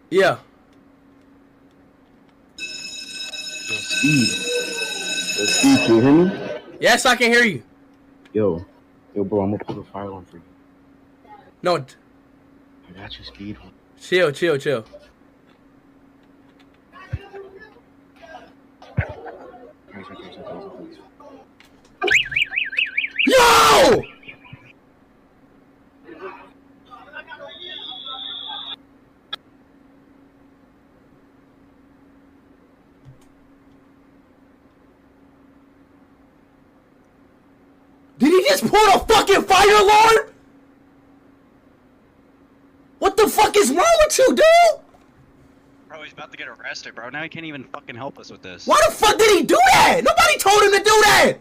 Yeah. Yo, Speed. Yo, Speed, can you hear me? Yes, I can hear you. Yo, bro, I'm gonna pull the fire alarm for you. No. I got you, Speed. Chill, chill, chill. Yo! Did he just pull a fucking fire alarm? What the fuck is wrong with you, dude? Bro, he's about to get arrested, bro. Now he can't even fucking help us with this. Why the fuck did he do that? Nobody told him to do that.